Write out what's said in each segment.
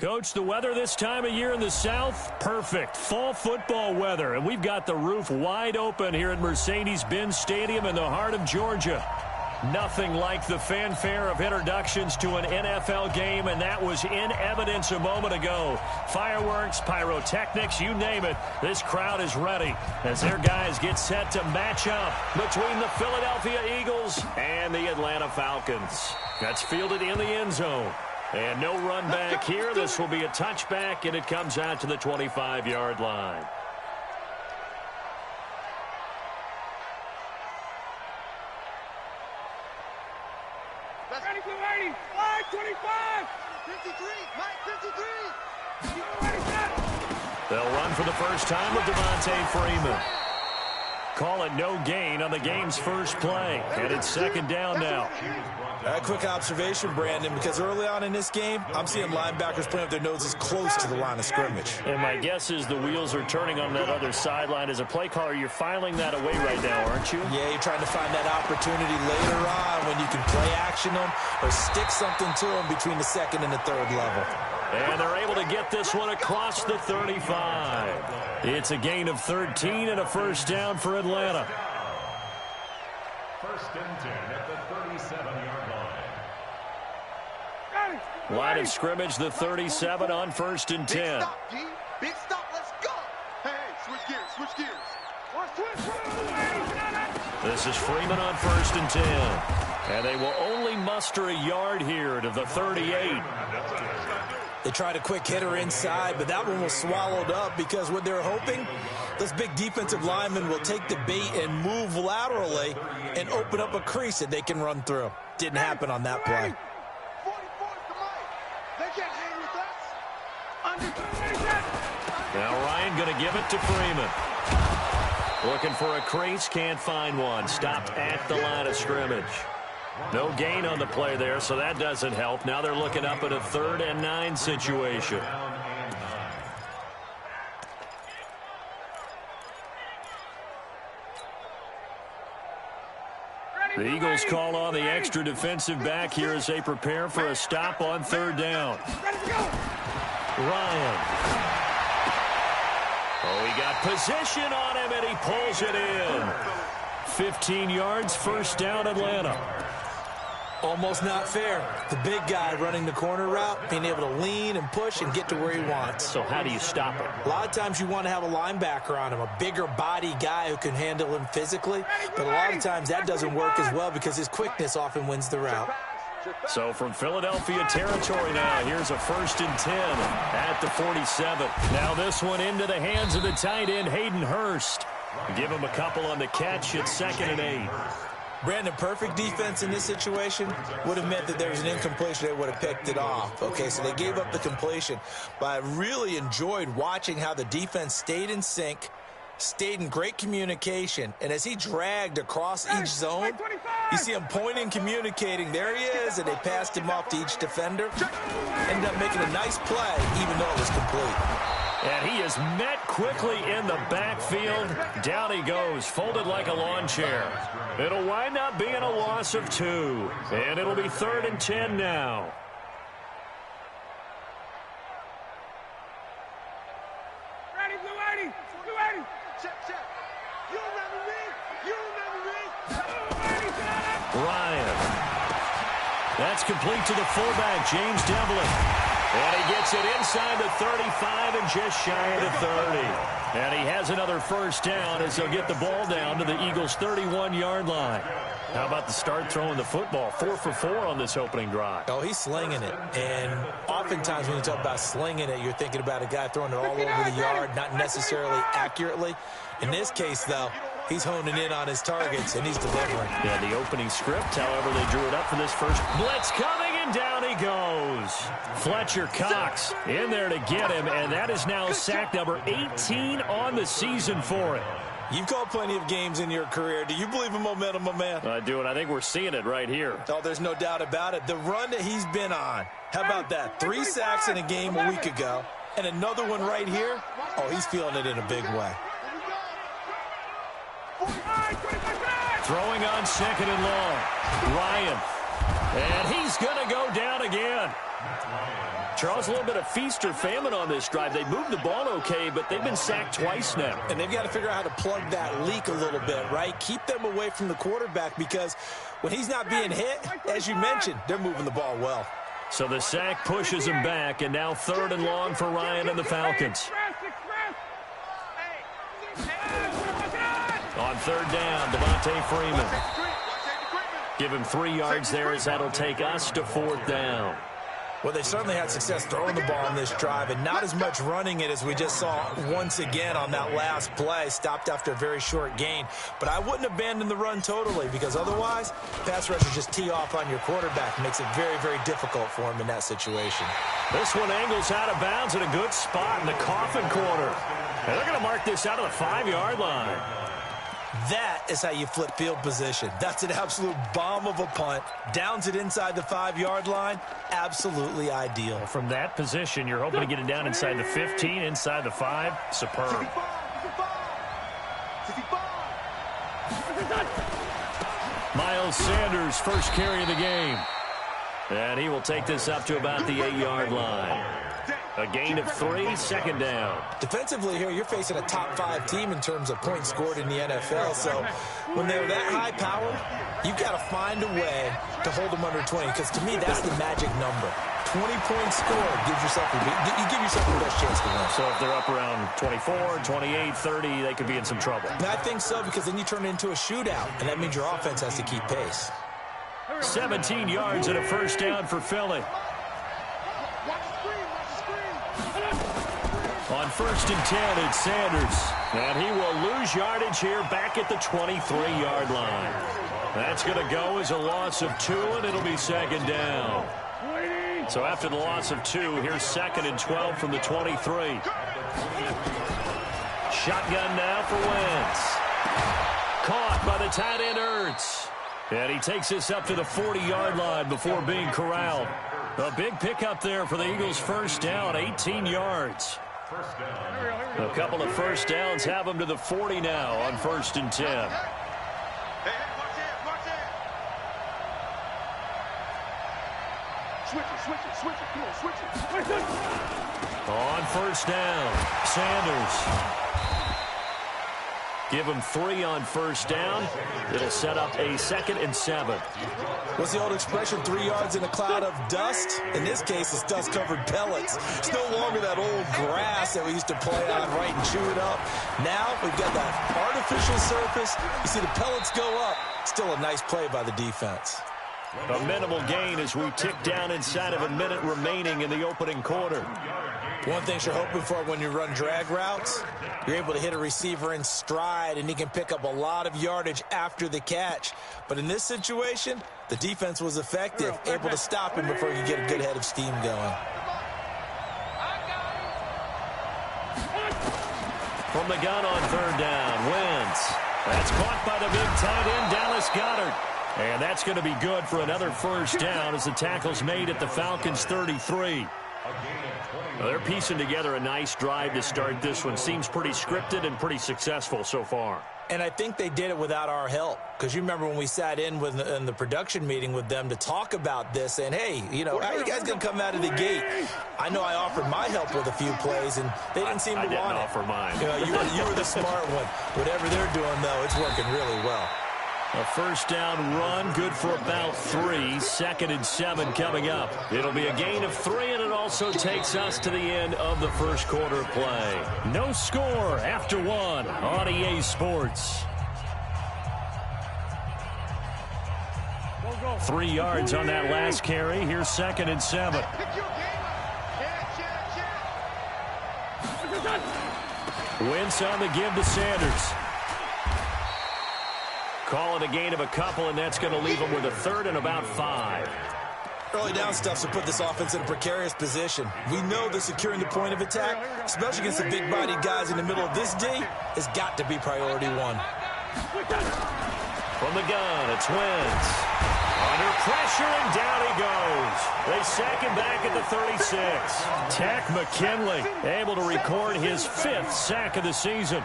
Coach, the weather this time of year in the South, perfect. Fall football weather, and we've got the roof wide open here at Mercedes-Benz Stadium in the heart of Georgia. Nothing like the fanfare of introductions to an NFL game, and that was in evidence a moment ago. Fireworks, pyrotechnics, you name it. This crowd is ready as their guys get set to match up between the Philadelphia Eagles and the Atlanta Falcons. That's fielded in the end zone. And no run back here. This will be a touchback, and it comes out to the 25-yard line. Ready for 80. 525. 53. Mike, 53. They'll run for the first time with Devontae Freeman. Call it no gain on the game's first play. And it's second down now. A quick observation, Brandon, because early on in this game, I'm seeing linebackers playing with their noses close to the line of scrimmage. And my guess is the wheels are turning on that other sideline. As a play caller, you're filing that away right now, aren't you? Yeah, you're trying to find that opportunity later on when you can play action them or stick something to them between the second and the third level. And they're able to get this one across the 35. It's a gain of 13 and a first down for Atlanta. First and 10 at the 37-yard line. Line of scrimmage, the 37 on first and 10. Big stop, D. Big stop. Let's go. Hey, switch gears. Switch gears. This is Freeman on first and 10. And they will only muster a yard here to the 38. They tried a quick hitter inside, but that one was swallowed up because what they're hoping, this big defensive lineman will take the bait and move laterally and open up a crease that they can run through. Didn't happen on that play. Now Ryan going to give it to Freeman. Looking for a crease, can't find one. Stopped at the line of scrimmage. No gain on the play there, so that doesn't help. Now they're looking up at a 3rd and 9 situation. The Eagles call on the extra defensive back here as they prepare for a stop on 3rd down. Ryan. Oh, he got position on him, and he pulls it in. 15 yards, first down, Atlanta. Almost not fair. The big guy running the corner route, being able to lean and push and get to where he wants. So how do you stop him? A lot of times you want to have a linebacker on him, a bigger body guy who can handle him physically. But a lot of times that doesn't work as well because his quickness often wins the route. So from Philadelphia territory now, here's a 1st and 10 at the 47. Now this one into the hands of the tight end, Hayden Hurst. Give him a couple on the catch at 2nd and 8. Brandon, perfect defense in this situation would have meant that there was an incompletion. They would have picked it off. Okay, so they gave up the completion. But I really enjoyed watching how the defense stayed in sync, stayed in great communication, and as he dragged across each zone, you see him pointing, communicating. There he is, and they passed him off to each defender. Ended up making a nice play, even though it was complete. And he is met quickly in the backfield. Down he goes, folded like a lawn chair. It'll wind up being a loss of 2. And it'll be 3rd and 10 now. Ready, Blue 80. Blue 80. Check. You remember me. Ryan. That's complete to the fullback, James Devlin. And he gets it inside the 35 and just shy of the 30. And he has another first down as they'll get the ball down to the Eagles' 31-yard line. How about the start throwing the football? 4 for 4 on this opening drive. Oh, he's slinging it. And oftentimes when you talk about slinging it, you're thinking about a guy throwing it all over the yard, not necessarily accurately. In this case, though, he's honing in on his targets, and he's delivering. Yeah, the opening script, however, they drew it up for this first blitz coming, and down he goes. Fletcher Cox in there to get him, and that is now sack number 18 on the season for him. You've called plenty of games in your career. Do you believe in momentum, my man? I do, and I think we're seeing it right here. Oh, there's no doubt about it. The run that he's been on, how about that? 3 sacks in a game a week ago, and another one right here. Oh, he's feeling it in a big way. Throwing on 2nd and long. Ryan And he's going to go down again. Charles, a little bit of feast or famine on this drive. They moved the ball okay, but they've been sacked twice now. And they've got to figure out how to plug that leak a little bit, right? Keep them away from the quarterback, because when he's not being hit, as you mentioned, they're moving the ball well. So the sack pushes him back, and now 3rd and long for Ryan and the Falcons. On 3rd down, Devontae Freeman. Give him 3 yards there, as that'll take us to 4th down. Well, they certainly had success throwing the ball on this drive, and not as much running it as we just saw once again on that last play. Stopped after a very short gain. But I wouldn't abandon the run totally, because otherwise, pass rushers just tee off on your quarterback. Makes it very, very difficult for him in that situation. This one angles out of bounds at a good spot in the coffin corner. And they're going to mark this out of the 5-yard line. That is how you flip field position. That's an absolute bomb of a punt. Downs it inside the 5-yard line. Absolutely ideal. From that position, you're hoping to get it down inside the 15, inside the 5. Superb. Miles Sanders, first carry of the game. And he will take this up to about the 8-yard line. A gain of 3, 2nd down. Defensively here, you're facing a top 5 team in terms of points scored in the NFL. So when they're that high powered, you've got to find a way to hold them under 20. Because to me, that's the magic number. 20 points scored gives yourself you give yourself the best chance to win. So if they're up around 24, 28, 30, they could be in some trouble. And I think so, because then you turn it into a shootout, and that means your offense has to keep pace. 17 yards and a 1st down for Philly. On 1st and 10, it's Sanders. And he will lose yardage here back at the 23-yard line. That's going to go as a loss of 2, and it'll be 2nd down. So after the loss of 2, here's 2nd and 12 from the 23. Shotgun now for Wentz. Caught by the tight end Ertz. And he takes this up to the 40-yard line before being corralled. A big pickup there for the Eagles' 1st down, 18 yards. A couple of 1st downs have them to the 40 now on 1st and 10. On 1st down, Sanders. Give him 3 on 1st down. It'll set up a 2nd and 7. What's the old expression, 3 yards in a cloud of dust? In this case, it's dust-covered pellets. It's no longer that old grass that we used to play on, right, and chew it up. Now we've got that artificial surface. You see the pellets go up. Still a nice play by the defense. A minimal gain as we tick down inside of a minute remaining in the opening quarter. One thing you're hoping for when you run drag routes, you're able to hit a receiver in stride, and he can pick up a lot of yardage after the catch. But in this situation, the defense was effective, able to stop him before he could get a good head of steam going. From the gun on 3rd down, Wentz. That's caught by the big tight end, Dallas Goedert. And that's going to be good for another 1st down as the tackle's made at the Falcons' 33. Well, they're piecing together a nice drive to start this one. Seems pretty scripted and pretty successful so far. And I think they did it without our help. Because you remember when we sat in the production meeting with them to talk about this, and hey, you know, how are you guys going to come out of the gate? I know I offered my help with a few plays, and they didn't seem to want it. I didn't offer mine. You know, you were the smart one. Whatever they're doing, though, it's working really well. A 1st down run, good for about 3. 2nd and 7 coming up. It'll be a gain of 3, and it also takes us to the end of the 1st quarter play. No score after 1 on EA Sports. 3 yards on that last carry. Here's 2nd and 7. Wentz on the give to Sanders. Call it a gain of a couple, and that's going to leave them with a 3rd and about 5. Early down stuff's to put this offense in a precarious position. We know that securing the point of attack, especially against the big-bodied guys in the middle of this D, has got to be priority 1. From the gun, it's Wentz. Under pressure, and down he goes. They sack him back at the 36. Takk McKinley able to record his 5th sack of the season.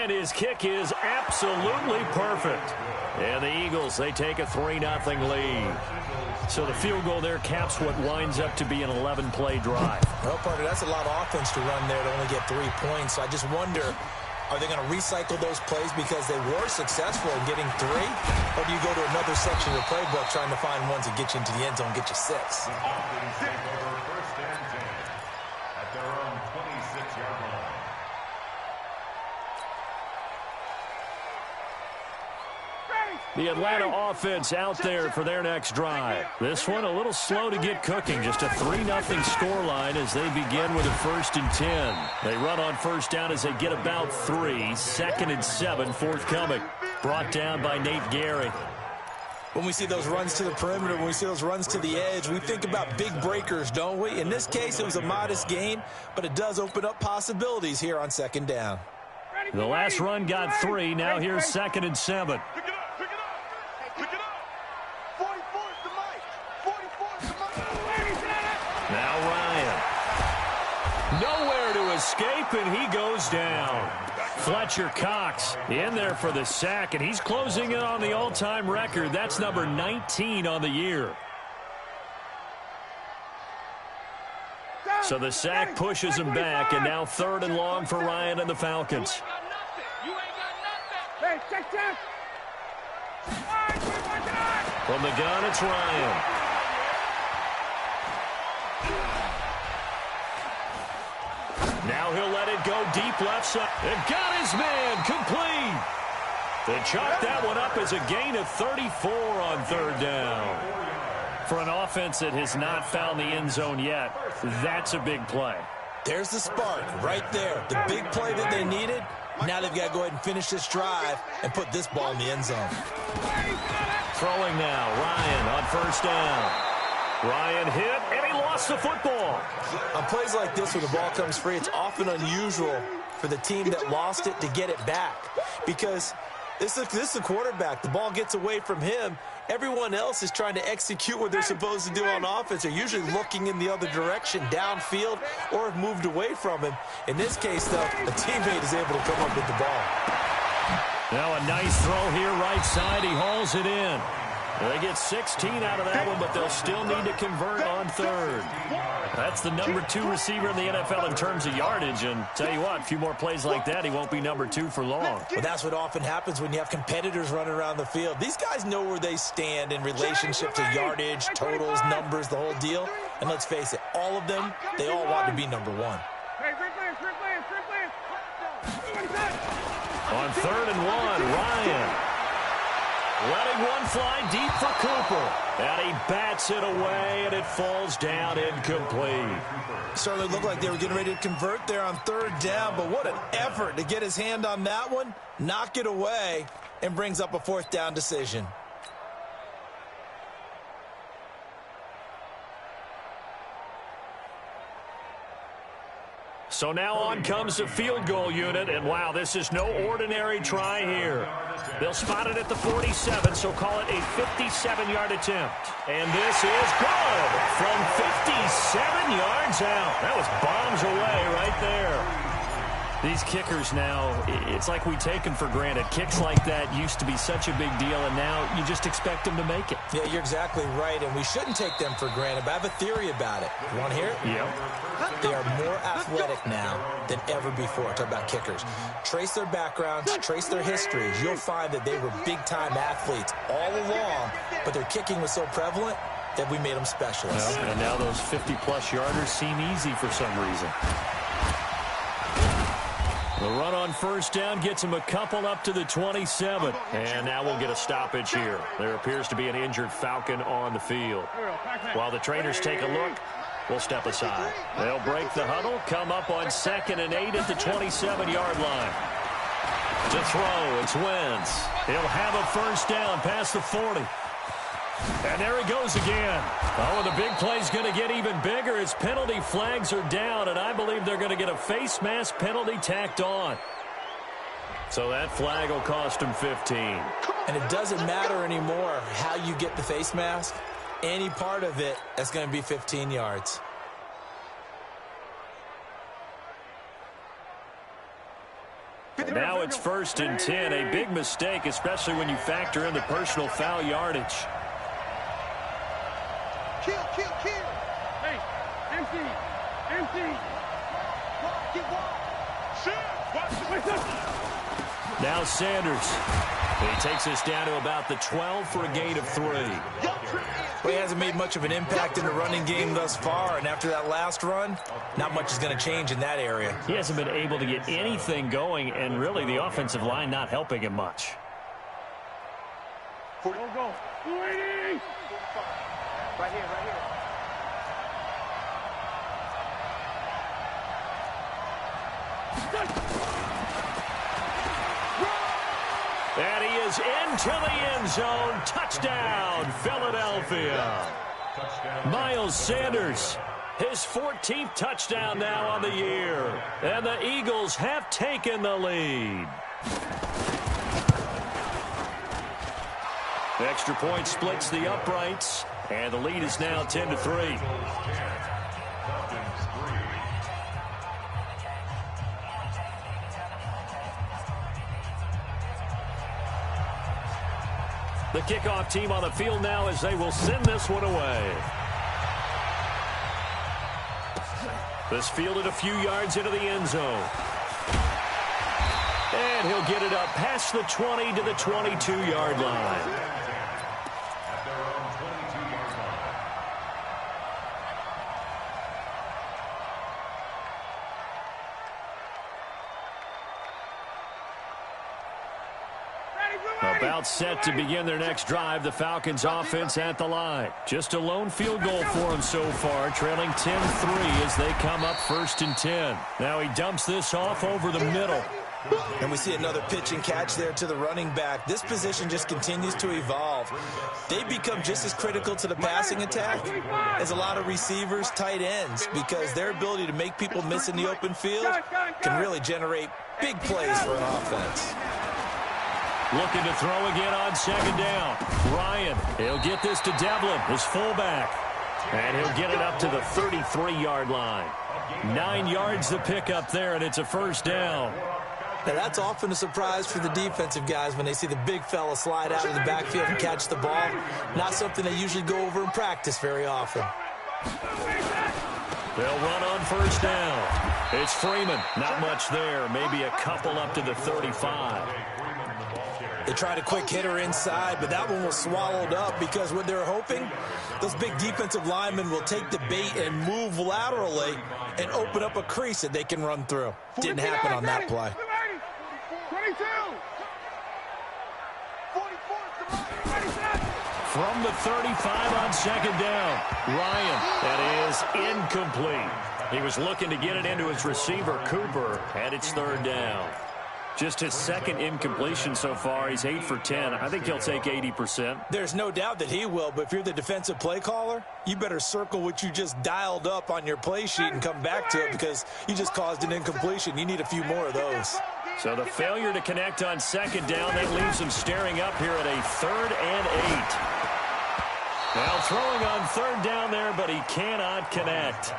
And his kick is absolutely perfect. And the Eagles, they take a 3-0 lead. So the field goal there caps what winds up to be an 11-play drive. Well, partner, that's a lot of offense to run there to only get 3 points. So I just wonder, are they going to recycle those plays because they were successful in getting 3? Or do you go to another section of the playbook trying to find ones that get you into the end zone, get you 6? First and 10 at their own 26-yard line. The Atlanta offense out there for their next drive. This one a little slow to get cooking. Just a 3-0 scoreline as they begin with a 1st and 10. They run on first down as they get about 3. 2nd and 7 forthcoming. Brought down by Nate Gary. When we see those runs to the perimeter, when we see those runs to the edge, we think about big breakers, don't we? In this case, it was a modest gain, but it does open up possibilities here on 2nd down. The last run got 3. Now here's 2nd and 7. Now Ryan. Nowhere to escape, and he goes down. Fletcher Cox in there for the sack, and he's closing in on the all-time record. That's number 19 on the year. So the sack pushes him back, and now 3rd and long for Ryan and the Falcons. From the gun, it's Ryan. Now he'll let it go deep left side. And got his man complete. They chalk that one up as a gain of 34 on 3rd down. For an offense that has not found the end zone yet, that's a big play. There's the spark right there. The big play that they needed. Now they've got to go ahead and finish this drive and put this ball in the end zone. Throwing now, Ryan on 1st down. Ryan hit, and he lost the football. On plays like this, when the ball comes free, it's often unusual for the team that lost it to get it back. Because this is a quarterback. The ball gets away from him. Everyone else is trying to execute what they're supposed to do on offense. They're usually looking in the other direction, downfield, or have moved away from him. In this case, though, a teammate is able to come up with the ball. Now a nice throw here, right side. He hauls it in. They get 16 out of that one, but they'll still need to convert on 3rd. That's the number 2 receiver in the NFL in terms of yardage. And tell you what, a few more plays like that, he won't be number 2 for long. Well, that's what often happens when you have competitors running around the field. These guys know where they stand in relationship to yardage, totals, numbers, the whole deal. And let's face it, all of them, they all want to be number 1. On 3rd and 1, Ryan. Letting one fly deep for Cooper. And he bats it away, and it falls down incomplete. Certainly looked like they were getting ready to convert there on 3rd down, but what an effort to get his hand on that one, knock it away, and brings up a 4th down decision. So now on comes the field goal unit, and wow, this is no ordinary try here. They'll spot it at the 47, so call it a 57-yard attempt. And this is good from 57 yards out. That was bombs away right there. These kickers now, it's like we take them for granted. Kicks like that used to be such a big deal, and now you just expect them to make it. Yeah, you're exactly right, and we shouldn't take them for granted, but I have a theory about it. You want to hear it? Yep. They are more athletic now than ever before. Talk about kickers. Trace their backgrounds, trace their histories. You'll find that they were big-time athletes all along, but their kicking was so prevalent that we made them specialists. Well, and now those 50-plus yarders seem easy for some reason. The run on 1st down gets him a couple up to the 27. And now we'll get a stoppage here. There appears to be an injured Falcon on the field. While the trainers take a look, we'll step aside. They'll break the huddle, come up on 2nd and 8 at the 27-yard line. To throw, it's Wentz. He'll have a 1st down past the 40. And there he goes again. Oh, and the big play's going to get even bigger as penalty flags are down, and I believe they're going to get a face mask penalty tacked on. So that flag will cost him 15. And it doesn't matter anymore how you get the face mask. Any part of it, that's going to be 15 yards. Now it's 1st and 10. A big mistake, especially when you factor in the personal foul yardage. Kill. Hey, empty. Now Sanders. He takes us down to about the 12 for a gain of 3. Well, he hasn't made much of an impact in the running game thus far, and after that last run, not much is going to change in that area. He hasn't been able to get anything going, and really the offensive line not helping him much. Go. 280. Right here. And he is into the end zone. Touchdown, Philadelphia. Miles Sanders, his 14th touchdown now on the year. And the Eagles have taken the lead. The extra point splits the uprights, and the lead is now 10-3. The kickoff team on the field now as they will send this one away. This fielded a few yards into the end zone. And he'll get it up past the 20 to the 22-yard line. About set to begin their next drive. The Falcons offense at the line. Just a lone field goal for them so far, trailing 10-3 as they come up 1st and 10. Now he dumps this off over the middle. And we see another pitch and catch there to the running back. This position just continues to evolve. They become just as critical to the passing attack as a lot of receivers, tight ends, because their ability to make people miss in the open field can really generate big plays for an offense. Looking to throw again on 2nd down. Ryan, he'll get this to Devlin, his fullback. And he'll get it up to the 33-yard line. 9 yards the pickup there, and it's a 1st down. Now, that's often a surprise for the defensive guys when they see the big fella slide out of the backfield and catch the ball. Not something they usually go over in practice very often. They'll run on 1st down. It's Freeman. Not much there. Maybe a couple up to the 35. They tried a quick hitter inside, but that one was swallowed up because what they're hoping, those big defensive linemen will take the bait and move laterally and open up a crease that they can run through. Didn't happen on that play. 22. From the 35 on 2nd down. Ryan, that is incomplete. He was looking to get it into his receiver, Cooper, and it's 3rd down. Just his 2nd incompletion so far. He's 8 for 10. I think he'll take 80%. There's no doubt that he will, but if you're the defensive play caller, you better circle what you just dialed up on your play sheet and come back to it because you just caused an incompletion. You need a few more of those. So the failure to connect on 2nd down, that leaves him staring up here at a 3rd and 8. Now throwing on 3rd down there, but he cannot connect.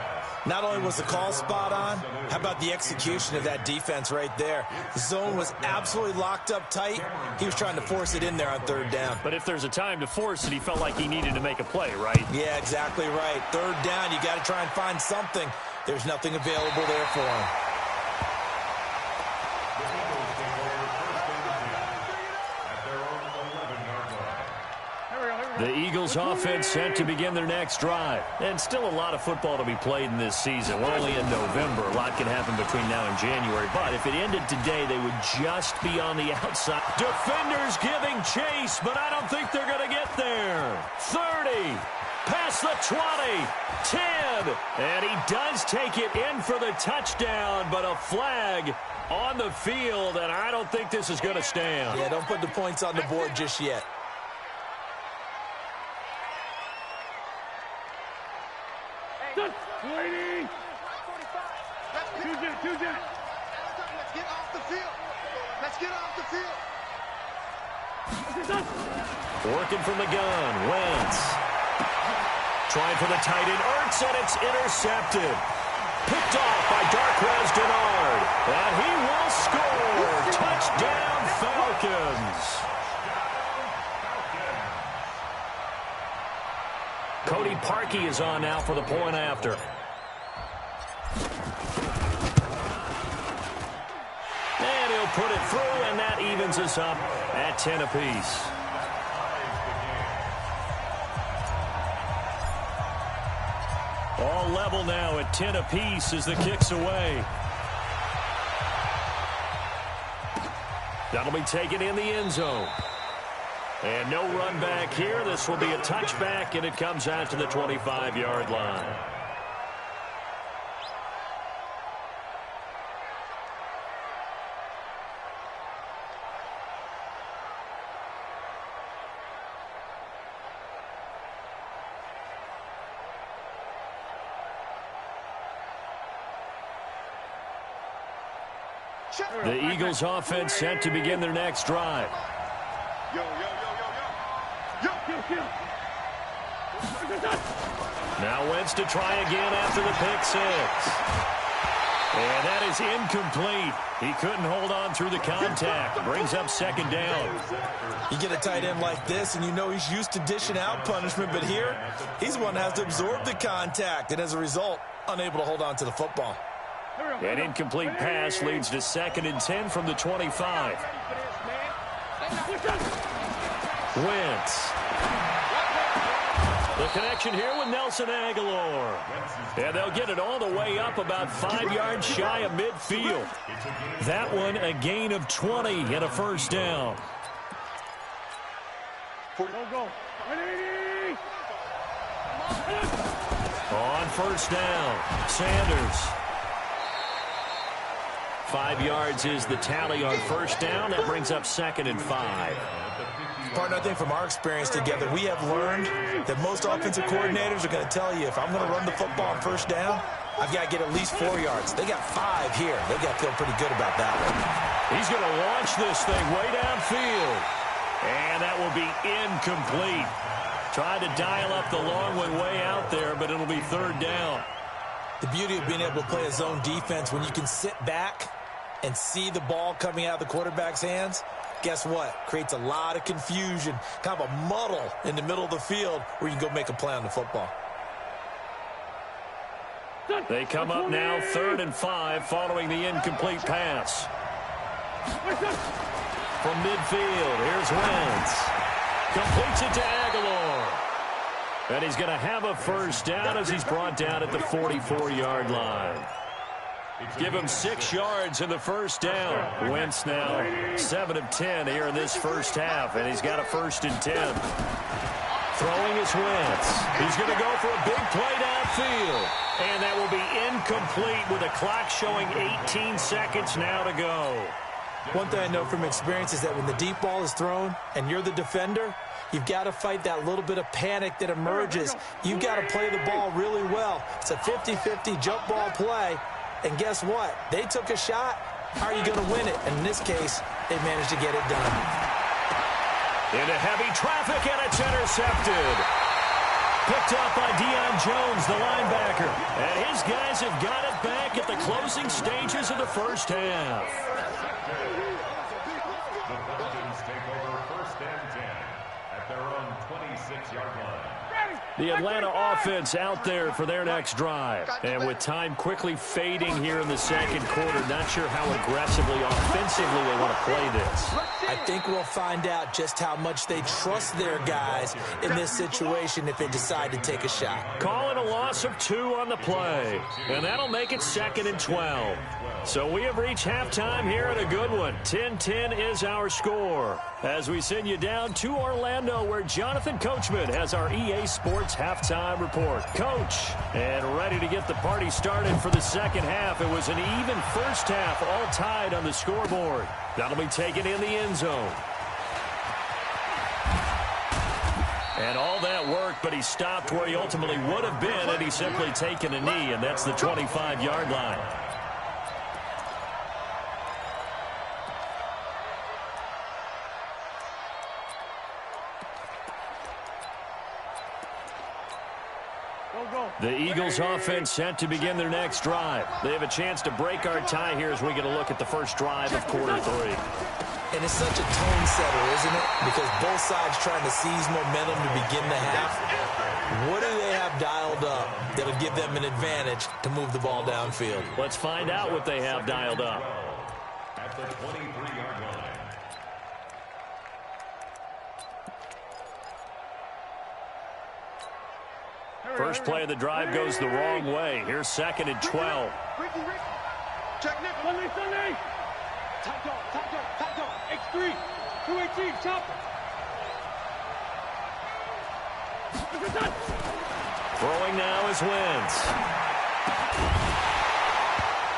Not only was the call spot on, how about the execution of that defense right there? The zone was absolutely locked up tight. He was trying to force it in there on 3rd down. But if there's a time to force it, he felt like he needed to make a play, right? Yeah, exactly right. 3rd down, you got to try and find something. There's nothing available there for him. The Eagles offense set to begin their next drive. And still a lot of football to be played in this season. We're only in November. A lot can happen between now and January. But if it ended today, they would just be on the outside. Defenders giving chase, but I don't think they're going to get there. 30, past the 20, 10. And he does take it in for the touchdown, but a flag on the field, and I don't think this is going to stand. Yeah, don't put the points on the board just yet. Waiting. Two jet. Let's get off the field. Let's get off the field. Working from the gun. Wentz. Trying for the tight end. Ertz, and it's intercepted. Picked off by Darquez Denard. And he will score. Touchdown, Falcons. Cody Parkey is on now for the point after. And he'll put it through, and that evens us up at 10 apiece. All level now at 10 apiece as the kick's away. That'll be taken in the end zone. And no run back here. This will be a touchback, and it comes out to the 25-yard line. The Eagles offense set to begin their next drive. Now Wentz to try again after the pick six. And that is incomplete. He couldn't hold on through the contact. Brings up second down. You get a tight end like this, and you know he's used to dishing out punishment, but here, he's the one that has to absorb the contact, and as a result, unable to hold on to the football. An incomplete pass leads to 2nd and 10 from the 25. Wentz. The connection here with Nelson Aguilar. And they'll get it all the way up about 5 yards shy of midfield. That one a gain of 20 and a first down. On first down, Sanders. 5 yards is the tally on first down. That brings up 2nd and 5. Partner, I think from our experience together, we have learned that most offensive coordinators are going to tell you, if I'm going to run the football on first down, I've got to get at least 4 yards. They got 5 here. They've got to feel pretty good about that one. He's going to launch this thing way downfield. And that will be incomplete. Tried to dial up the long one way out there, but it'll be 3rd down. The beauty of being able to play a zone defense when you can sit back and see the ball coming out of the quarterback's hands, guess what? Creates a lot of confusion, kind of a muddle in the middle of the field where you can go make a play on the football. They come up now 3rd and 5 following the incomplete pass. From midfield, here's Wentz. Completes it to Aguilar. And he's going to have a first down as he's brought down at the 44-yard line. Give him 6 yards in the first down. Wentz now 7 of 10 here in this first half, and he's got a 1st and 10. Throwing is Wentz. He's going to go for a big play downfield. And that will be incomplete with the clock showing 18 seconds now to go. One thing I know from experience is that when the deep ball is thrown and you're the defender, you've got to fight that little bit of panic that emerges. You've got to play the ball really well. It's a 50-50 jump ball play. And guess what? They took a shot. How are you going to win it? And in this case, they managed to get it done. Into heavy traffic, and it's intercepted. Picked up by Deion Jones, the linebacker. And his guys have got it back at the closing stages of the first half. The Falcons take over 1st and 10 at their own 26-yard line. The Atlanta offense out there for their next drive. And with time quickly fading here in the second quarter, not sure how aggressively, offensively they want to play this. I think we'll find out just how much they trust their guys in this situation if they decide to take a shot. Calling a loss of 2 on the play. And that'll make it 2nd and 12. So we have reached halftime here at a good one. 10-10 is our score. As we send you down to Orlando, where Jonathan Coachman has our EA Sports halftime report. Coach, and ready to get the party started for the second half. It was an even first half, all tied on the scoreboard. That'll be taken in the end zone. And all that work, but he stopped where he ultimately would have been had he simply taken a knee, and that's the 25-yard line. The Eagles offense set to begin their next drive. They have a chance to break our tie here as we get a look at the first drive of quarter 3. And it's such a tone setter, isn't it? Because both sides trying to seize momentum to begin the half. What do they have dialed up that'll give them an advantage to move the ball downfield? Let's find out what they have dialed up. At the 23-yard line. First play of the drive goes the wrong way. Here's 2nd and 12. Check Nick. Sunday. Top dog. X3. 218. Chopper. Throwing now is Wentz.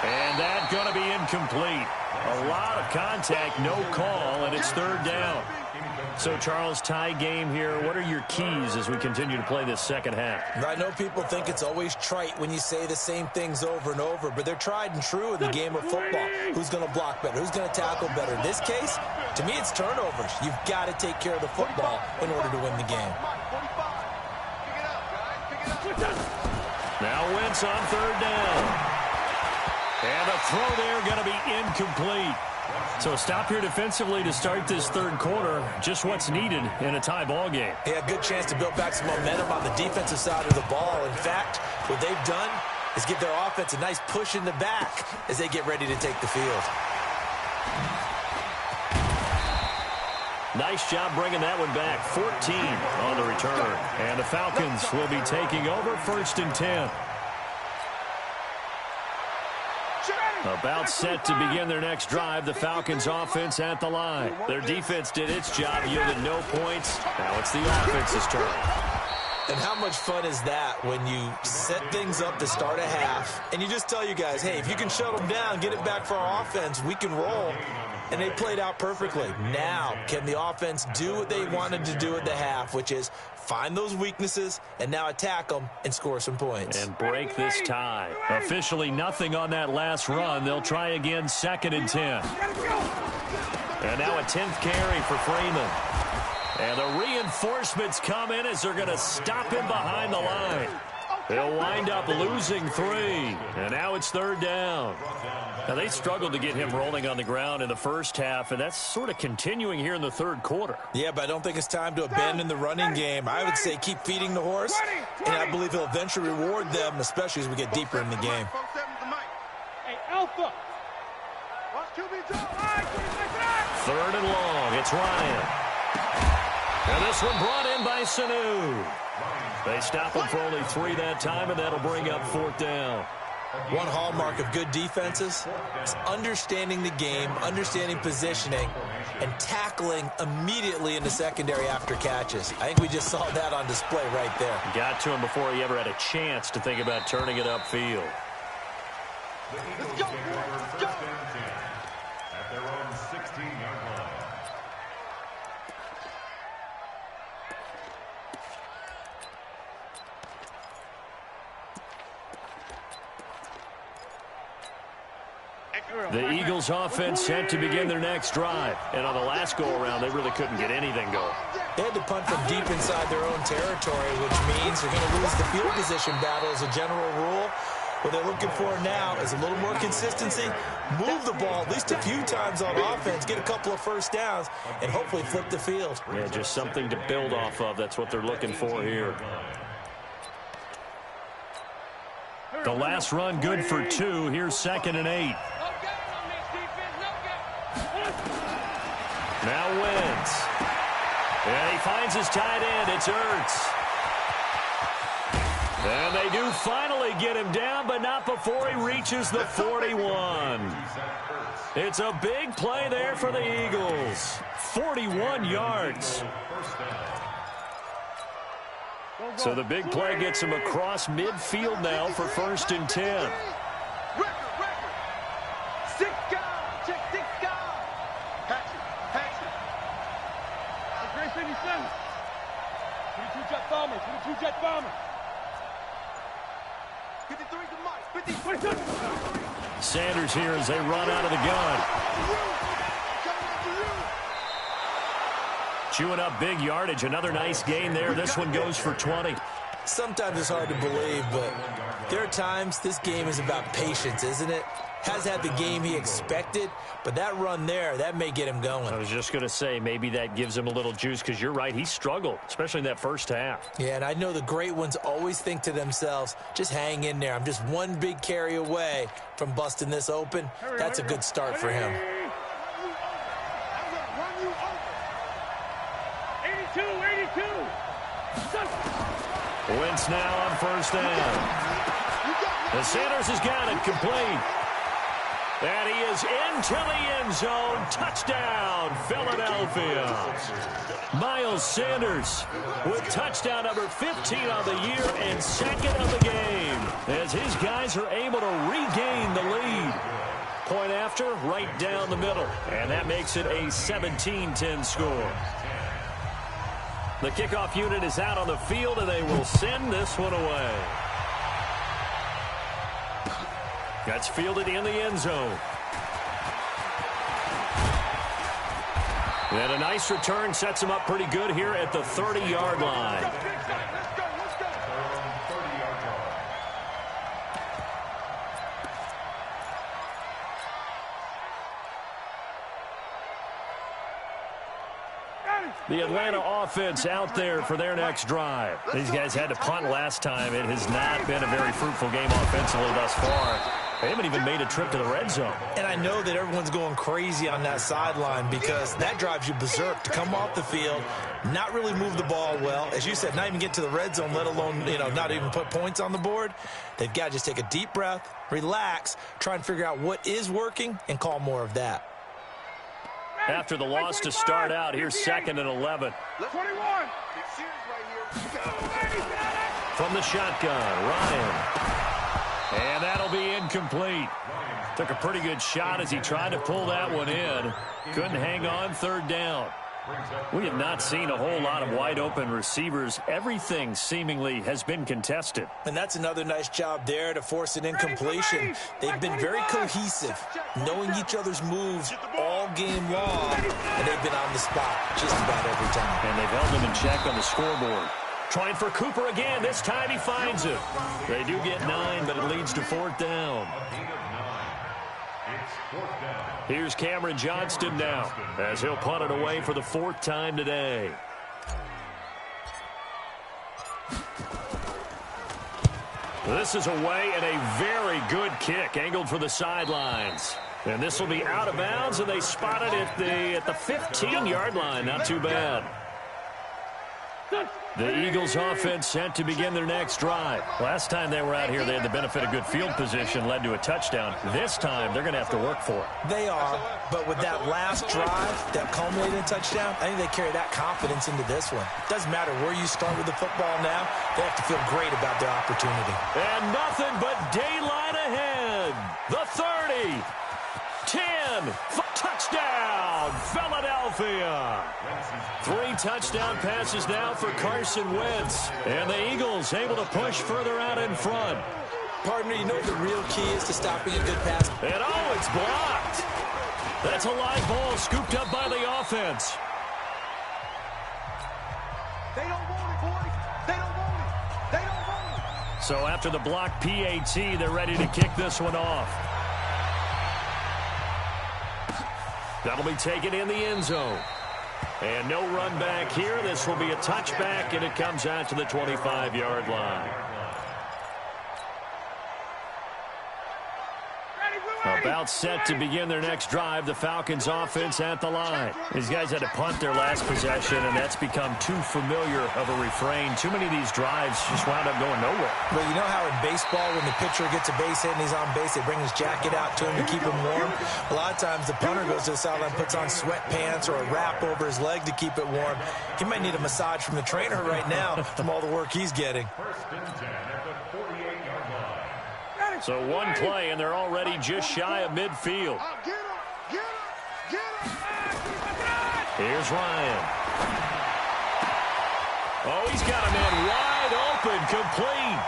And that's going to be incomplete. A lot of contact, no call, and it's 3rd down. So, Charles, tie game here. What are your keys as we continue to play this second half? I know people think it's always trite when you say the same things over and over, but they're tried and true in the game of football. Who's going to block better? Who's going to tackle better? In this case, to me, it's turnovers. You've got to take care of the football in order to win the game. Now Wentz on 3rd down. And the throw there going to be incomplete. So stop here defensively to start this 3rd quarter. Just what's needed in a tie ball game. Yeah, good chance to build back some momentum on the defensive side of the ball. In fact, what they've done is give their offense a nice push in the back as they get ready to take the field. Nice job bringing that one back. 14 on the return. And the Falcons will be taking over 1st and 10. About set to begin their next drive. The Falcons offense at the line. Their defense did its job, yielded no points. Now it's the offense's turn. And how much fun is that when you set things up to start a half and you just tell you guys, hey, if you can shut them down, get it back for our offense, we can roll. And they played out perfectly. Now, can the offense do what they wanted to do at the half, which is find those weaknesses and now attack them and score some points. And break this tie. Officially nothing on that last run. They'll try again 2nd and 10. And now a 10th carry for Freeman. And the reinforcements come in as they're going to stop him behind the line. They'll wind up losing 3. And now it's 3rd down. Now, they struggled to get him rolling on the ground in the first half, and that's sort of continuing here in the 3rd quarter. Yeah, but I don't think it's time to abandon the running game. I would say keep feeding the horse, and I believe he'll eventually reward them, especially as we get deeper in the game. Hey, Alpha. 3rd and long. It's Ryan. And this one brought in by Sanu. They stop him for only 3 that time, and that'll bring up 4th down. One hallmark of good defenses is understanding the game, understanding positioning, and tackling immediately in the secondary after catches. I think we just saw that on display right there. Got to him before he ever had a chance to think about turning it upfield. The Eagles take over 1st and 10 at their own 16-yard line. The Eagles offense set to begin their next drive. And on the last go-around, they really couldn't get anything going. They had to punt from deep inside their own territory, which means they're going to lose the field position battle as a general rule. What they're looking for now is a little more consistency, move the ball at least a few times on offense, get a couple of first downs, and hopefully flip the field. Yeah, just something to build off of. That's what they're looking for here. The last run good for 2. Here's 2nd and 8. Now Wentz. And he finds his tight end. It's Ertz. And they do finally get him down, but not before he reaches the 41. It's a big play there for the Eagles. 41 yards. So the big play gets him across midfield now for 1st and 10. Sanders here as they run out of the gun. Chewing up big yardage. Another nice gain there. This one goes for 20. Sometimes it's hard to believe, but there are times this game is about patience, isn't it? Has had the game he expected, but that run there, that may get him going. I was just going to say, maybe that gives him a little juice, because you're right, he struggled, especially in that first half. Yeah, and I know the great ones always think to themselves, just hang in there. I'm just one big carry away from busting this open. That's a good start for him. 82. Wentz now on first down. The Sanders has got it complete. And he is into the end zone. Touchdown, Philadelphia. Miles Sanders with touchdown number 15 on the year and second of the game, as his guys are able to regain the lead. Point after, right down the middle. And that makes it a 17-10 score. The kickoff unit is out on the field, and they will send this one away. That's fielded in the end zone. And a nice return sets him up pretty good here at the 30-yard line. Let's go. The Atlanta offense out there for their next drive. These guys had to punt last time. It has not been a very fruitful game offensively thus far. They haven't even made a trip to the red zone. And I know that everyone's going crazy on that sideline because that drives you berserk to come off the field, not really move the ball well. As you said, not even get to the red zone, let alone, not even put points on the board. They've got to just take a deep breath, relax, try and figure out what is working, and call more of that. After the loss to start out, here's 2nd and 11. 21. From the shotgun, Ryan. And that'll be incomplete. Took a pretty good shot as he tried to pull that one in. Couldn't hang on, 3rd down. We have not seen a whole lot of wide-open receivers. Everything seemingly has been contested. And that's another nice job there to force an incompletion. They've been very cohesive, knowing each other's moves all game long, and they've been on the spot just about every time. And they've held him in check on the scoreboard. Trying for Cooper again. This time he finds it. They do get 9, but it leads to 4th down. Here's Cameron Johnston now, as he'll punt it away for the 4th time today. This is away, and a very good kick, angled for the sidelines. And this will be out of bounds, and they spot it at the 15-yard line. Not too bad. The Eagles offense set to begin their next drive. Last time they were out here, they had the benefit of good field position, led to a touchdown. This time, they're going to have to work for it. They are, but with that last drive that culminated in a touchdown, I think they carry that confidence into this one. Doesn't matter where you start with the football now, they have to feel great about their opportunity. And nothing but daylight ahead. The 30, 10, touchdown, Philadelphia. 3 touchdown passes now for Carson Wentz. And the Eagles able to push further out in front. Partner, you know what the real key is to stopping a good pass? And it's blocked. That's a live ball scooped up by the offense. They don't want it, boys. They don't want it. They don't want it. So after the blocked PAT, they're ready to kick this one off. That'll be taken in the end zone. And no run back here. This will be a touchback, and it comes out to the 25-yard line. About set to begin their next drive, the Falcons offense at the line. These guys had to punt their last possession, and that's become too familiar of a refrain. Too many of these drives just wound up going nowhere. But you know how in baseball, when the pitcher gets a base hit and he's on base, they bring his jacket out to him to keep him warm? A lot of times the punter goes to the sideline, puts on sweatpants or a wrap over his leg to keep it warm. He might need a massage from the trainer right now from all the work he's getting. So one play, and they're already just shy of midfield. Here's Ryan. Oh, he's got a man wide open, complete.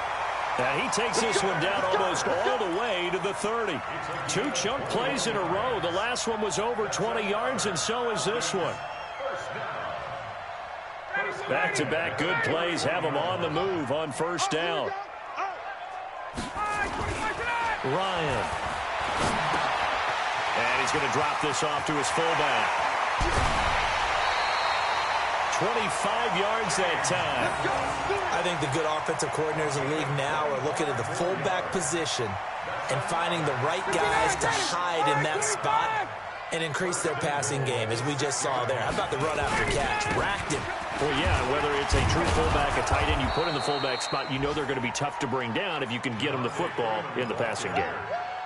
And he takes this one down almost all the way to the 30. 2 chunk plays in a row. The last one was over 20 yards, and so is this one. Back-to-back good plays have him on the move on first down. Ryan. And he's going to drop this off to his fullback. 25 yards that time. I think the good offensive coordinators in the league now are looking at the fullback position and finding the right guys to hide in that spot and increase their passing game, as we just saw there. How about the run after catch? Racked him. Well, yeah, whether it's a true fullback, a tight end you put in the fullback spot, you know they're going to be tough to bring down if you can get them the football in the passing game.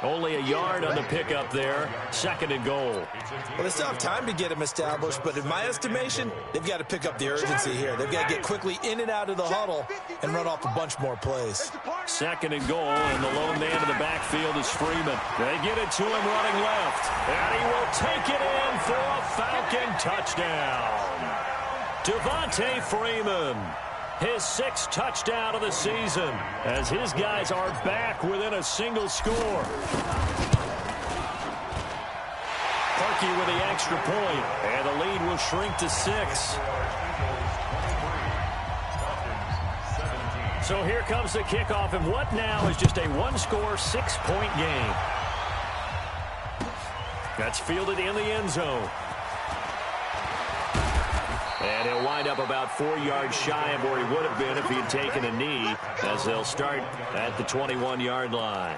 Only a yard on the pickup there. 2nd and goal. Well, they still have time to get him established, but in my estimation, they've got to pick up the urgency here. They've got to get quickly in and out of the huddle and run off a bunch more plays. 2nd and goal, and the lone man in the backfield is Freeman. They get it to him running left, and he will take it in for a Falcon touchdown. Devontae Freeman, his 6th touchdown of the season, as his guys are back within a single score. Parkey with the extra point, and the lead will shrink to 6. So here comes the kickoff, and what now is just a one-score, 6-point game. That's fielded in the end zone. And he'll wind up about 4 yards shy of where he would have been if he had taken a knee, as they'll start at the 21-yard line.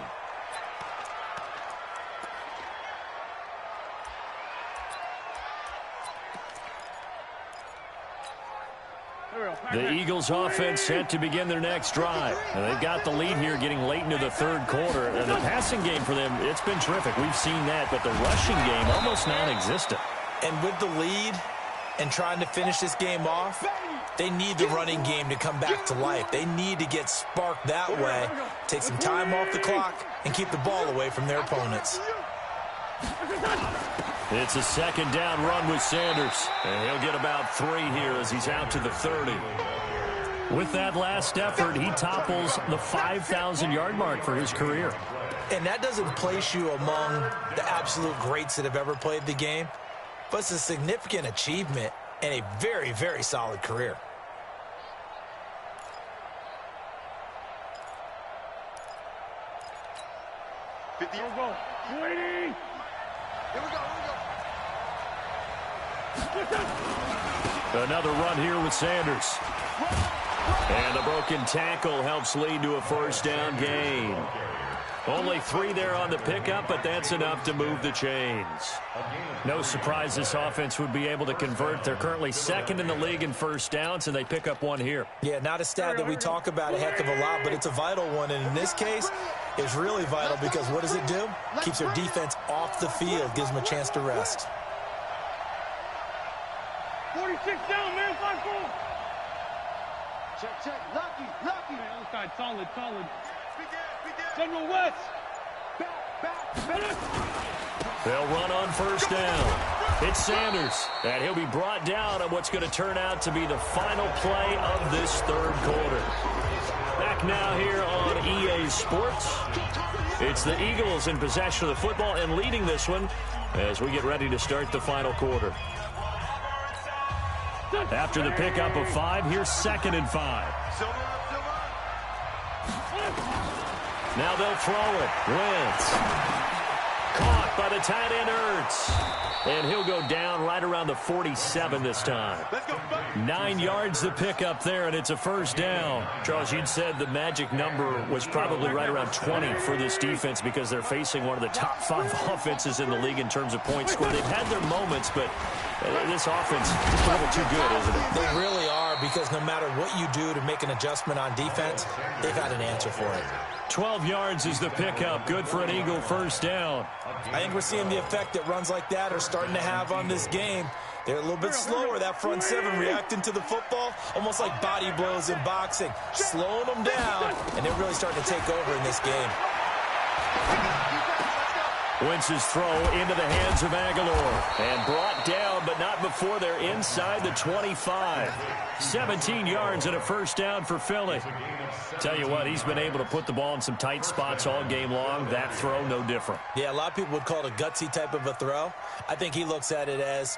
The Eagles offense set to begin their next drive. And they've got the lead here getting late into the 3rd quarter. And the passing game for them, it's been terrific. We've seen that, but the rushing game almost non-existent. And with the lead and trying to finish this game off, they need the running game to come back to life. They need to get sparked that way, take some time off the clock, and keep the ball away from their opponents. It's a 2nd down run with Sanders, and he'll get about 3 here as he's out to the 30. With that last effort, he topples the 5,000-yard mark for his career. And that doesn't place you among the absolute greats that have ever played the game, but it's a significant achievement and a very, very solid career. Here we go. 20. Here we go. Another run here with Sanders. And the broken tackle helps lead to a 1st down gain. Only 3 there on the pickup, but that's enough to move the chains. No surprise this offense would be able to convert. They're currently 2nd in the league in 1st downs, and they pick up 1 here. Yeah, not a stat that we talk about a heck of a lot, but it's a vital one. And in this case, it's really vital because what does it do? Keeps their defense off the field, gives them a chance to rest. 46 down, man. 5-4. Check. Lucky. Man, other side, solid. Begin. Central West. Back. They'll run on 1st down. It's Sanders, and he'll be brought down on what's going to turn out to be the final play of this 3rd quarter. Back now here on EA Sports. It's the Eagles in possession of the football and leading this one as we get ready to start the final quarter. After the pickup of 5, here's 2nd and 5. Now they'll throw it. Wentz. Caught by the tight end Ertz. And he'll go down right around the 47 this time. 9 yards to pick up there, and it's a 1st down. Charles, you'd said the magic number was probably right around 20 for this defense because they're facing one of the top 5 offenses in the league in terms of points scored. They've had their moments, but this offense is a little too good, isn't it? They really are, because no matter what you do to make an adjustment on defense, they've got an answer for it. 12 yards is the pickup. Good for an Eagle 1st down. I think we're seeing the effect that runs like that are starting to have on this game. They're a little bit slower, that front 7 reacting to the football, almost like body blows in boxing, slowing them down, and they're really starting to take over in this game. Wentz's throw into the hands of Aguilar and brought down, but not before they're inside the 25. 17 yards and a 1st down for Philly. Tell you what, he's been able to put the ball in some tight spots all game long. That throw, no different. Yeah, a lot of people would call it a gutsy type of a throw. I think he looks at it as,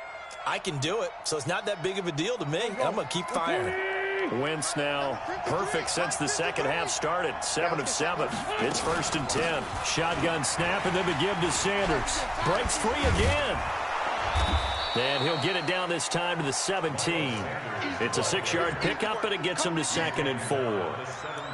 I can do it, so it's not that big of a deal to me. I'm going to keep firing. Wentz now perfect since the second half started. 7 of 7. It's 1st and 10. Shotgun snap and then the give to Sanders. Breaks free again. And he'll get it down this time to the 17. It's a 6-yard pickup, and it gets him to 2nd and 4.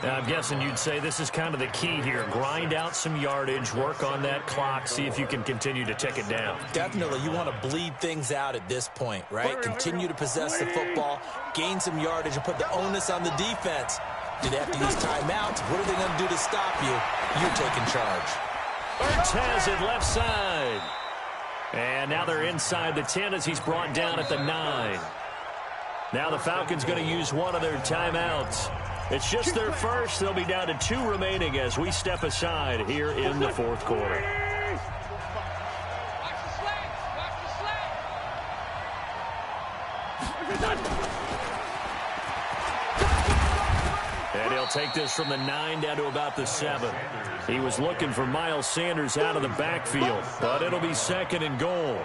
Now, I'm guessing you'd say this is kind of the key here. Grind out some yardage, work on that clock, see if you can continue to tick it down. Definitely. You want to bleed things out at this point, right? Continue to possess the football, gain some yardage, and put the onus on the defense. Do they have to use timeouts? What are they going to do to stop you? You're taking charge. Ertz has it left side. And now they're inside the 10 as he's brought down at the 9. Now the Falcons going to use one of their timeouts. It's just their first. They'll be down to 2 remaining as we step aside here in the 4th quarter. And he'll take this from the 9 down to about the 7. He was looking for Miles Sanders out of the backfield, but it'll be 2nd and goal.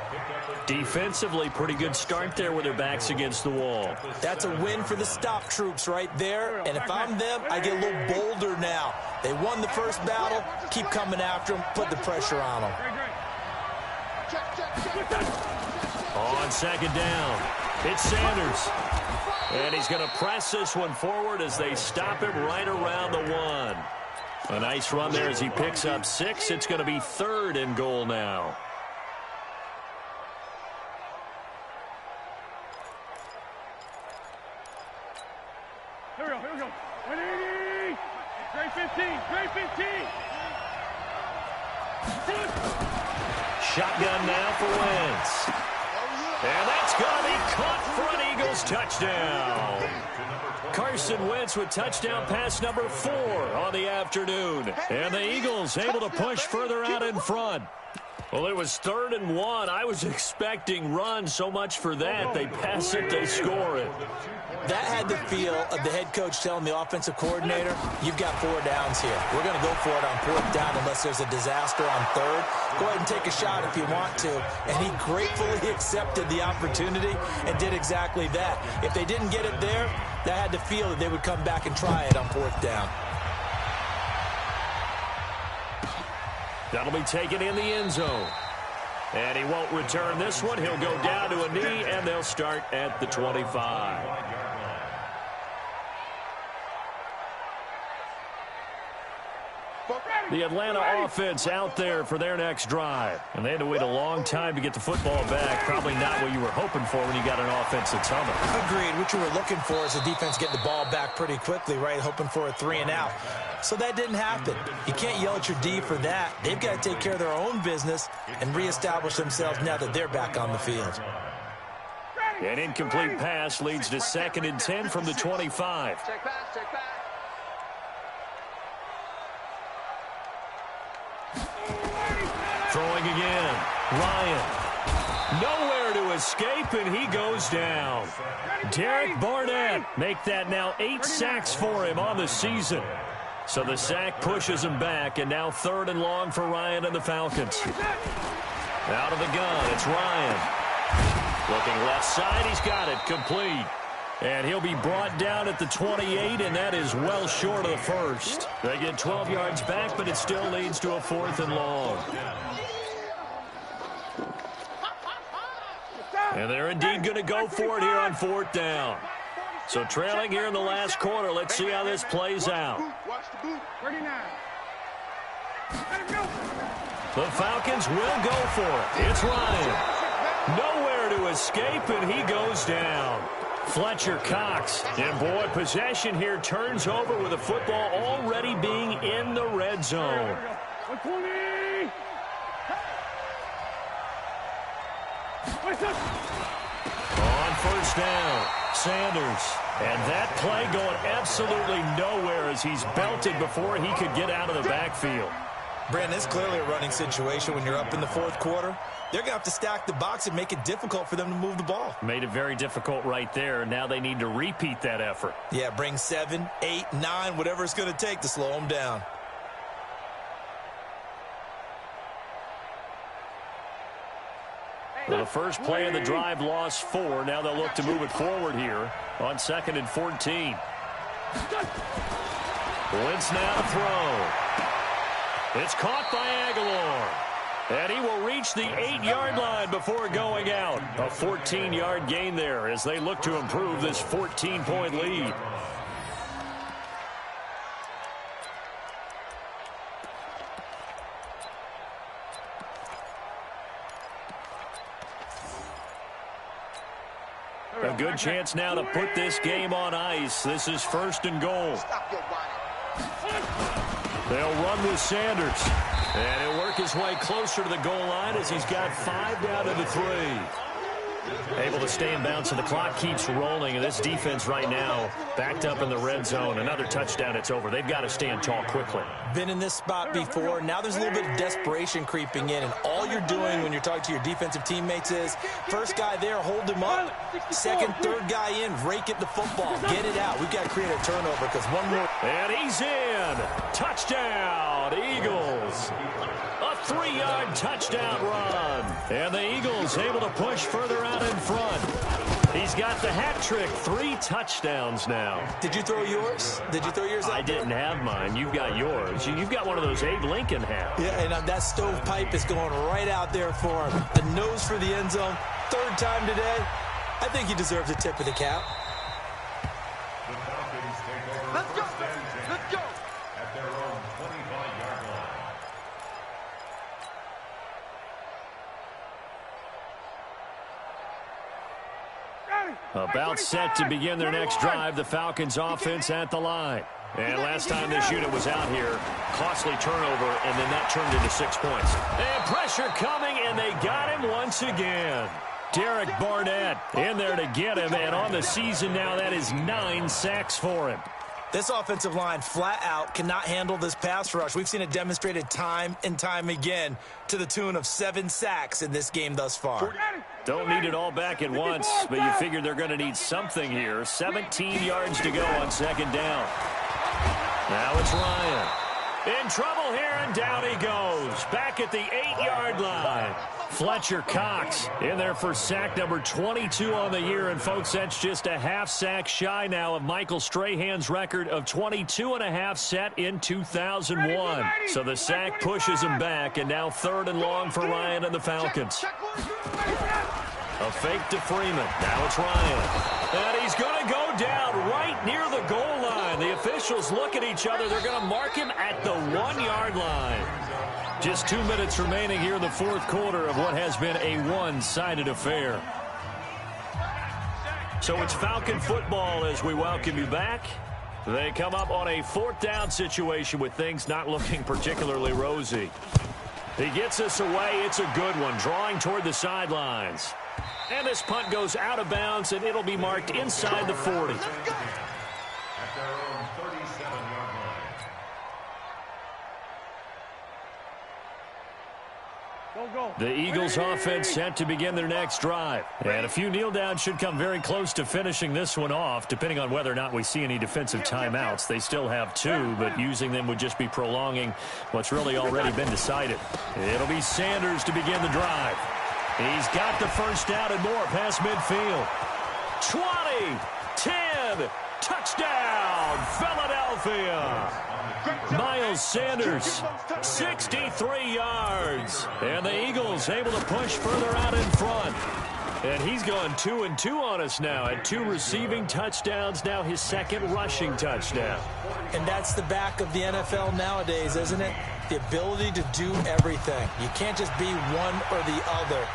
Defensively, pretty good start there with their backs against the wall. That's a win for the stop troops right there. And if I'm them, I get a little bolder now. They won the first battle. Keep coming after them. Put the pressure on them. On 2nd down, it's Sanders. And he's going to press this one forward as they stop him right around the 1. A nice run there as he picks up 6. It's going to be 3rd and goal now. Here we go. 180. Great 15. Great 15. Shotgun now for Wentz. And that's going to be caught for an Eagles touchdown. Carson Wentz with touchdown pass number 4 on the afternoon. And the Eagles able to push further out in front. Well, it was 3rd and 1. I was expecting run. So much for that. They pass it, they score it. That had the feel of the head coach telling the offensive coordinator, you've got 4 downs here. We're going to go for it on 4th down unless there's a disaster on 3rd. Go ahead and take a shot if you want to. And he gratefully accepted the opportunity and did exactly that. If they didn't get it there, that had the feel that they would come back and try it on 4th down. That'll be taken in the end zone. And he won't return this one. He'll go down to a knee, and they'll start at the 25. The Atlanta offense out there for their next drive. And they had to wait a long time to get the football back. Probably not what you were hoping for when you got an offense that's humming. Agreed. What you were looking for is the defense getting the ball back pretty quickly, right? Hoping for a 3 and out. So that didn't happen. You can't yell at your D for that. They've got to take care of their own business and reestablish themselves now that they're back on the field. An incomplete pass leads to 2nd and 10 from the 25. Check back, check back. Throwing again. Ryan. Nowhere to escape, and he goes down. Derek Barnett make that now 8 sacks for him on the season. So the sack pushes him back, and now 3rd and long for Ryan and the Falcons. Out of the gun, it's Ryan. Looking left side, he's got it, complete. And he'll be brought down at the 28, and that is well short of the first. They get 12 yards back, but it still leads to a 4th and long. And they're indeed going to go for it here on 4th down. So trailing here in the last quarter, let's see how this plays out. Watch the boot. 39. Let him go. The Falcons will go for it. It's Ryan. Nowhere to escape, and he goes down. Fletcher Cox. And boy, possession here turns over with the football already being in the red zone. 120. On 1st down, Sanders. And that play going absolutely nowhere as he's belted before he could get out of the backfield. Brandon, it's clearly a running situation when you're up in the 4th quarter. They're going to have to stack the box and make it difficult for them to move the ball. Made it very difficult right there. Now they need to repeat that effort. Yeah, bring 7, 8, 9, whatever it's going to take to slow them down. Well, the first play of the drive lost 4. Now they'll look to move it forward here on 2nd and 14. Wentz now to throw. It's caught by Aguilar. And he will reach the 8-yard line before going out. A 14-yard gain there as they look to improve this 14-point lead. A good chance now to put this game on ice. This is 1st and goal. They'll run with Sanders. And he'll work his way closer to the goal line as he's got 5 down to the 3. Able to stay in bounds, and the clock keeps rolling. And this defense right now backed up in the red zone. Another touchdown, it's over. They've got to stand tall quickly. Been in this spot before. Now there's a little bit of desperation creeping in. And all you're doing when you're talking to your defensive teammates is, first guy there, hold him up. Second, third guy in, rake at the football. Get it out. We've got to create a turnover because one more. And he's in. Touchdown, Eagles. A 3-yard touchdown run. And the Eagles able to push further out in front. He's got the hat trick. 3 touchdowns now. Did you throw yours? Did you throw yours out? I didn't have mine. You've got yours. You've got one of those Abe Lincoln hats. Yeah, and that stovepipe is going right out there for him. The nose for the end zone. 3rd time today. I think he deserves a tip of the cap. The Falcons take over. Let's go. Let's go. At their own 25-yard line. About set to begin their next drive. The Falcons offense at the line. And last time this unit was out here, costly turnover, and then that turned into 6 points. And pressure coming, and they got him once again. Derek Barnett in there to get him, and on the season now, that is 9 sacks for him. This offensive line flat out cannot handle this pass rush. We've seen it demonstrated time and time again to the tune of 7 sacks in this game thus far. Don't need it all back at once, but you figure they're going to need something here. 17 yards to go on 2nd down. Now it's Ryan. In trouble here, and down he goes. Back at the 8-yard line. Fletcher Cox in there for sack number 22 on the year. And, folks, that's just a half sack shy now of Michael Strahan's record of 22.5 set in 2001. So the sack pushes him back, and now 3rd and long for Ryan and the Falcons. A fake to Freeman. Now it's Ryan. And he's going to go down right near the goal line. The officials look at each other. They're going to mark him at the 1-yard line. Just 2 minutes remaining here in the 4th quarter of what has been a one-sided affair. So it's Falcon football as we welcome you back. They come up on a 4th down situation with things not looking particularly rosy. He gets us away. It's a good one, drawing toward the sidelines. And this punt goes out of bounds, and it'll be marked inside the 40. At their own 37-yard line. The Eagles offense set to begin their next drive. And a few kneel downs should come very close to finishing this one off, depending on whether or not we see any defensive timeouts. They still have 2, but using them would just be prolonging what's really already been decided. It'll be Sanders to begin the drive. He's got the first down and more past midfield. 20, 10, touchdown, Philadelphia. Miles Sanders, 63 yards. And the Eagles able to push further out in front. And he's gone 2-2 on us now at 2 receiving touchdowns, now his 2nd rushing touchdown. And that's the back of the NFL nowadays, isn't it? The ability to do everything. You can't just be one or the other.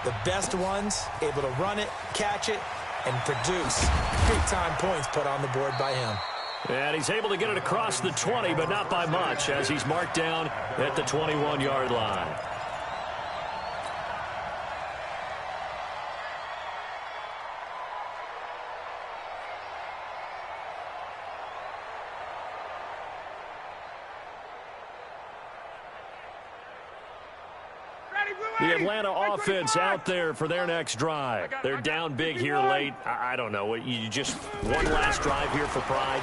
The best ones able to run it, catch it, and produce big-time points put on the board by him. And he's able to get it across the 20, but not by much, as he's marked down at the 21-yard line. The Atlanta offense out there for their next drive. They're down big here late. I don't know. You just one last drive here for pride.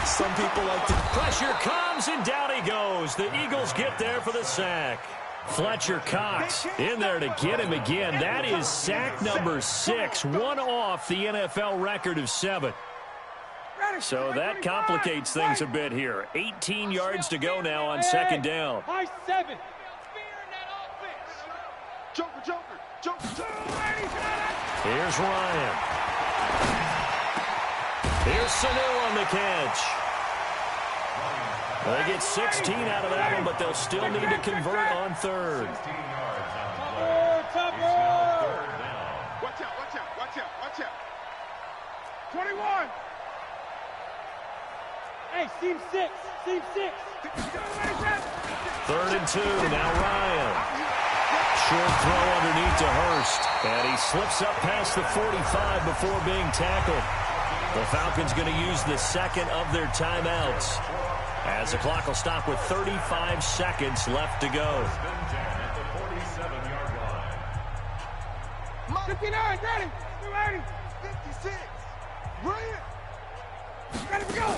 Some people like to. Pressure comes, and down he goes. The Eagles get there for the sack. Fletcher Cox in there to get him again. That is sack number 6, one off the NFL record of 7. So that complicates things a bit here. 18 yards to go now on second down. High 7. Joker. Here's Ryan. Here's Sanu on the catch. They get 16 out of that one, but they'll still need to convert on third. 16 yards on the play. Top It's now third down. Watch out. 21. Hey, seam 6. 3rd and 2. Now Ryan. Short throw underneath to Hurst. And he slips up past the 45 before being tackled. The Falcons going to use the second of their timeouts, as the clock will stop with 35 seconds left to go. At the 47-yard line. 59, ready. 56. Brilliant. Ready to go.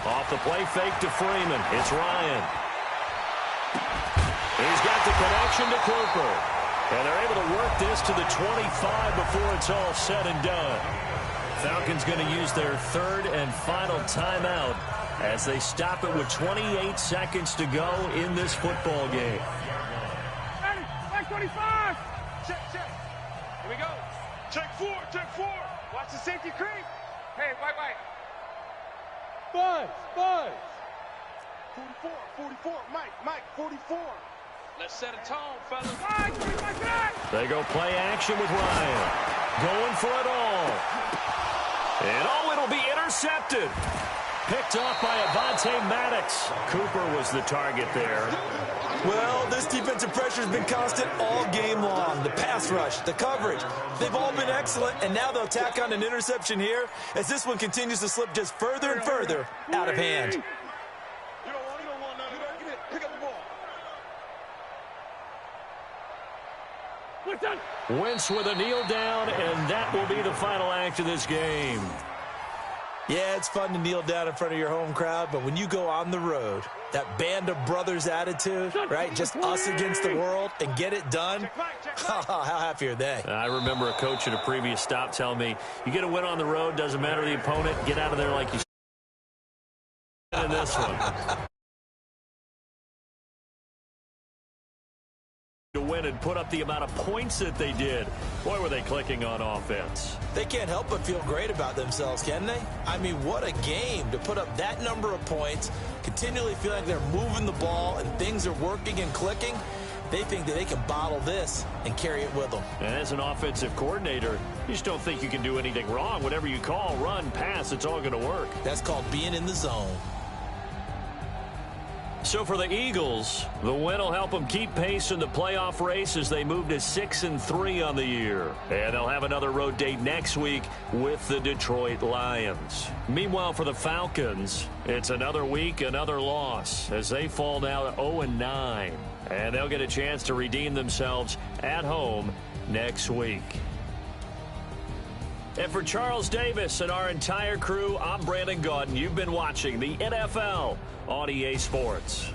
Off the play fake to Freeman. It's Ryan. He's got the connection to Cooper. And they're able to work this to the 25 before it's all said and done. Falcons going to use their third and final timeout as they stop it with 28 seconds to go in this football game. Ready. Like 25. Check. Here we go. Check 4. Watch the safety creep. Hey, white. Buzz. 44. Mike, 44. Let's set a tone, fellas. They go play action with Ryan. Going for it all. And it'll be intercepted. Picked off by Avonte Maddox. Cooper was the target there. Well, this defensive pressure has been constant all game long. The pass rush, the coverage, they've all been excellent, and now they'll tack on an interception here as this one continues to slip just further and further out of hand. You don't want none of that. Get it. Pick up the ball. Wentz with a kneel down, and that will be the final act of this game. Yeah, it's fun to kneel down in front of your home crowd, but when you go on the road, that band of brothers attitude, right, just us against the world, and get it done, how happy are they? I remember a coach at a previous stop telling me, you get a win on the road, doesn't matter the opponent, get out of there like you in this one. To win and put up the amount of points that they did. Boy, were they clicking on offense. They can't help but feel great about themselves, can they? I mean, what a game to put up that number of points, continually feel like they're moving the ball and things are working and clicking. They think that they can bottle this and carry it with them. And as an offensive coordinator, you just don't think you can do anything wrong. Whatever you call, run, pass, it's all going to work. That's called being in the zone. So for the Eagles, the win will help them keep pace in the playoff race as they move to 6-3 on the year. And they'll have another road date next week with the Detroit Lions. Meanwhile, for the Falcons, it's another week, another loss as they fall now to 0-9. And they'll get a chance to redeem themselves at home next week. And for Charles Davis and our entire crew, I'm Brandon Gaudin. You've been watching the NFL on EA Sports.